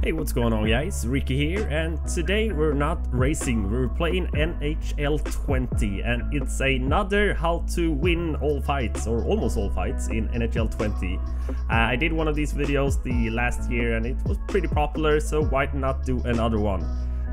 Hey, what's going on guys? Ricky here, and today we're not racing, we're playing NHL20, and it's another how to win all fights, or almost all fights, in NHL20. I did one of these videos the last year and it was pretty popular, so why not do another one?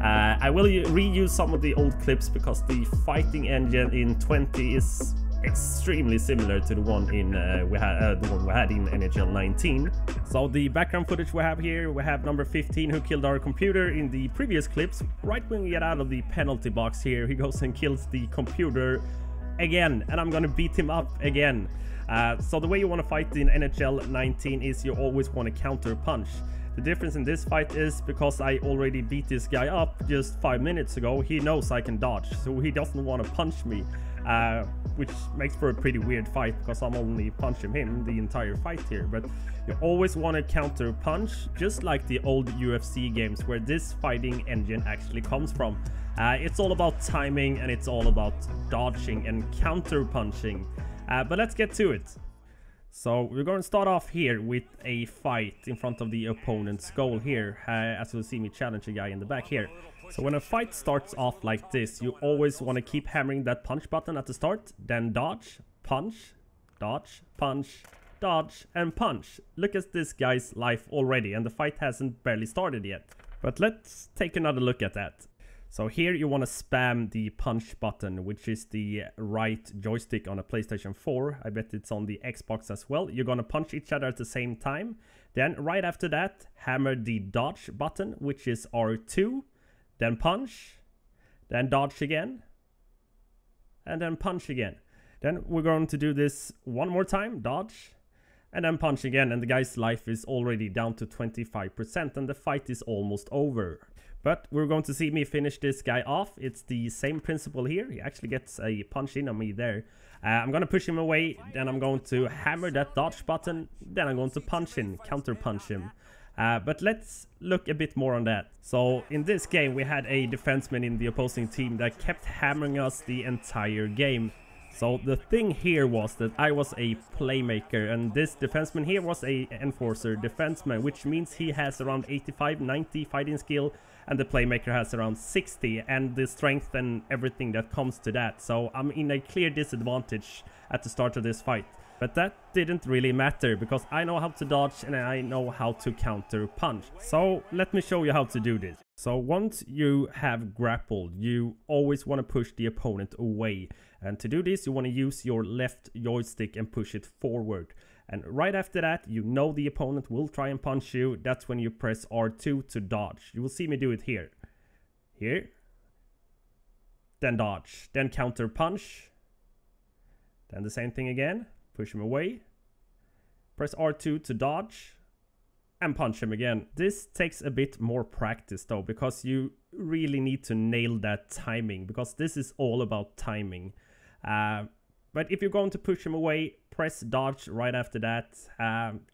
I will reuse some of the old clips because the fighting engine in 20 is extremely similar to the one in we had in NHL19. So the background footage we have here, we have number 15 who killed our computer in the previous clips. Right when we get out of the penalty box here, he goes and kills the computer again, and I'm gonna beat him up again. So the way you want to fight in NHL19 is you always want to counter punch. The difference in this fight is because I already beat this guy up just 5 minutes ago, he knows I can dodge, so he doesn't want to punch me, which makes for a pretty weird fight because I'm only punching him the entire fight here. But you always want to counter punch, just like the old UFC games where this fighting engine actually comes from. It's all about timing and it's all about dodging and counter punching. But let's get to it. So we're going to start off here with a fight in front of the opponent's goal here, as you'll see me challenge a guy in the back here. So when a fight starts off like this, you always want to keep hammering that punch button at the start, then dodge, punch, dodge, punch, dodge, and punch. Look at this guy's life already, and the fight hasn't barely started yet. But let's take another look at that. So here you want to spam the punch button, which is the right joystick on a PlayStation 4. I bet it's on the Xbox as well. You're going to punch each other at the same time. Then right after that, hammer the dodge button, which is R2. Then punch. Then dodge again. And then punch again. Then we're going to do this one more time. Dodge. And then punch again. And the guy's life is already down to 25%. And the fight is almost over. But we're going to see me finish this guy off. It's the same principle here. He actually gets a punch in on me there. I'm going to push him away. Then I'm going to hammer that dodge button. Then I'm going to punch him, counter punch him. But let's look a bit more on that. So in this game, we had a defenseman in the opposing team that kept hammering us the entire game. So the thing here was that I was a playmaker and this defenseman here was a enforcer defenseman, which means he has around 85-90 fighting skill and the playmaker has around 60, and the strength and everything that comes to that. So I'm in a clear disadvantage at the start of this fight. But that didn't really matter because I know how to dodge and I know how to counter punch. So let me show you how to do this. So once you have grappled, you always want to push the opponent away. And to do this, you want to use your left joystick and push it forward. And right after that, you know the opponent will try and punch you. That's when you press R2 to dodge. You will see me do it here. Here. Then dodge. Then counter punch. Then the same thing again. Push him away. Press R2 to dodge. And punch him again. This takes a bit more practice though, because you really need to nail that timing, because this is all about timing. But if you're going to push him away, press dodge right after that.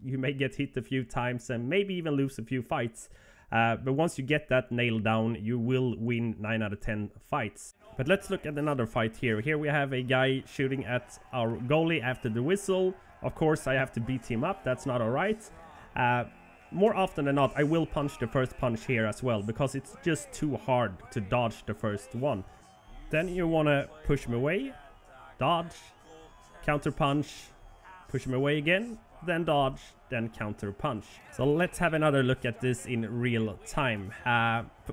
You may get hit a few times and maybe even lose a few fights. But once you get that nailed down, you will win 9 out of 10 fights. But let's look at another fight here. Here we have a guy shooting at our goalie after the whistle. Of course, I have to beat him up. That's not alright. More often than not, I will punch the first punch here as well, because it's just too hard to dodge the first one. Then you want to push him away, dodge, counter punch, push him away again, then dodge, then counter punch. So let's have another look at this in real time.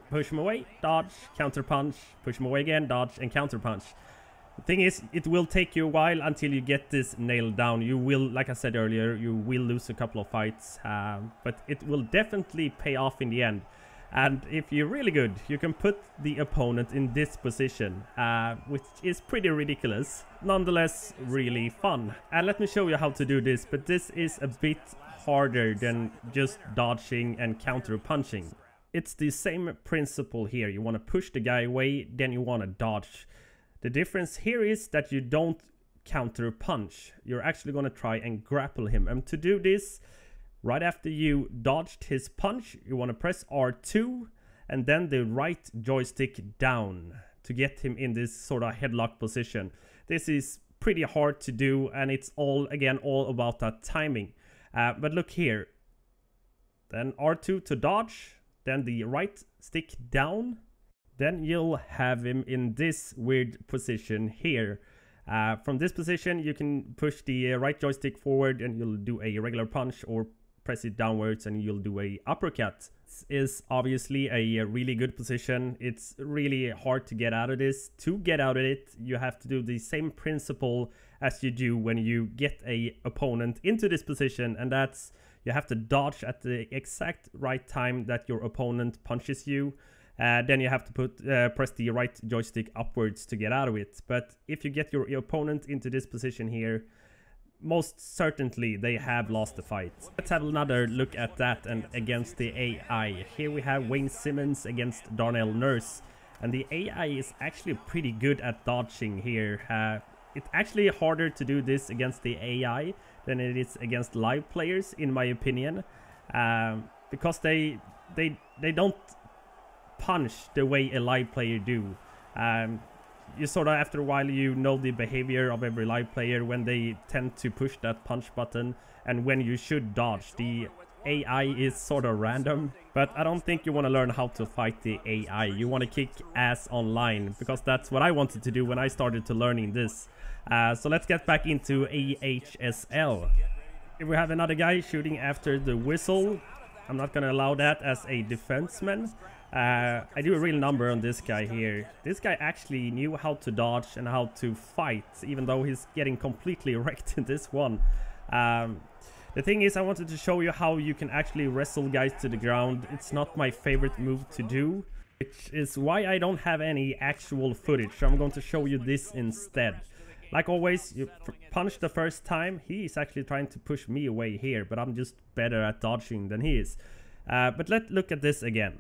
Push him away, dodge, counter punch, push him away again, dodge, and counter punch. The thing is, it will take you a while until you get this nailed down. You will, like I said earlier, you will lose a couple of fights, but it will definitely pay off in the end. And if you're really good, you can put the opponent in this position, which is pretty ridiculous. Nonetheless, really fun. And let me show you how to do this, but this is a bit harder than just dodging and counter punching. It's the same principle here. You want to push the guy away, then you want to dodge. The difference here is that you don't counter punch. You're actually going to try and grapple him. And to do this, right after you dodged his punch, you want to press R2 and then the right joystick down to get him in this sort of headlock position. This is pretty hard to do, and it's all about that timing. But look here. Then R2 to dodge, then the right stick down, then you'll have him in this weird position here. From this position you can push the right joystick forward and you'll do a regular punch, or press it downwards and you'll do a uppercut. This is obviously a really good position. It's really hard to get out of this. To get out of it, you have to do the same principle as you do when you get a opponent into this position, and that's you have to dodge at the exact right time that your opponent punches you. Then you have to press the right joystick upwards to get out of it. But if you get your opponent into this position here, most certainly they have lost the fight. Let's have another look at that and against the AI. Here we have Wayne Simmons against Darnell Nurse, and the AI is actually pretty good at dodging here. It's actually harder to do this against the AI than it is against live players, in my opinion, because they don't punch the way a live player do. You sort of, after a while, you know the behavior of every live player when they tend to push that punch button and when you should dodge. The AI is sort of random, but I don't think you want to learn how to fight the AI. You want to kick ass online, because that's what I wanted to do when I started to learning this. So let's get back into AHSL. Here we have another guy shooting after the whistle. I'm not going to allow that as a defenseman. I do a real number on this guy here. This guy actually knew how to dodge and how to fight, even though he's getting completely wrecked in this one. The thing is, I wanted to show you how you can actually wrestle guys to the ground. It's not my favorite move to do, which is why I don't have any actual footage. So I'm going to show you this instead. Like always, you punch the first time. He is actually trying to push me away here, but I'm just better at dodging than he is. But let's look at this again.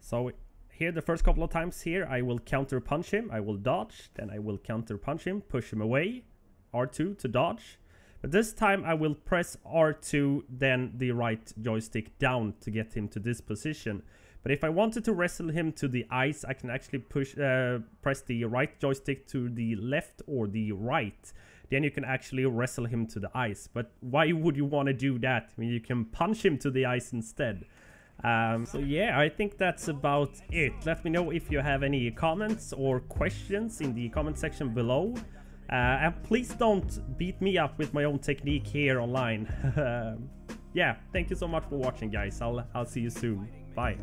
So here, the first couple of times here, I will counter punch him, I will dodge, then I will counter punch him, push him away, R2 to dodge. But this time I will press R2, then the right joystick down to get him to this position. But if I wanted to wrestle him to the ice, I can actually press the right joystick to the left or the right. Then you can actually wrestle him to the ice. But why would you want to do that? I mean, you can punch him to the ice instead. So yeah, I think that's about it. Let me know if you have any comments or questions in the comment section below. And please don't beat me up with my own technique here online. Yeah, thank you so much for watching, guys. I'll see you soon. Bye.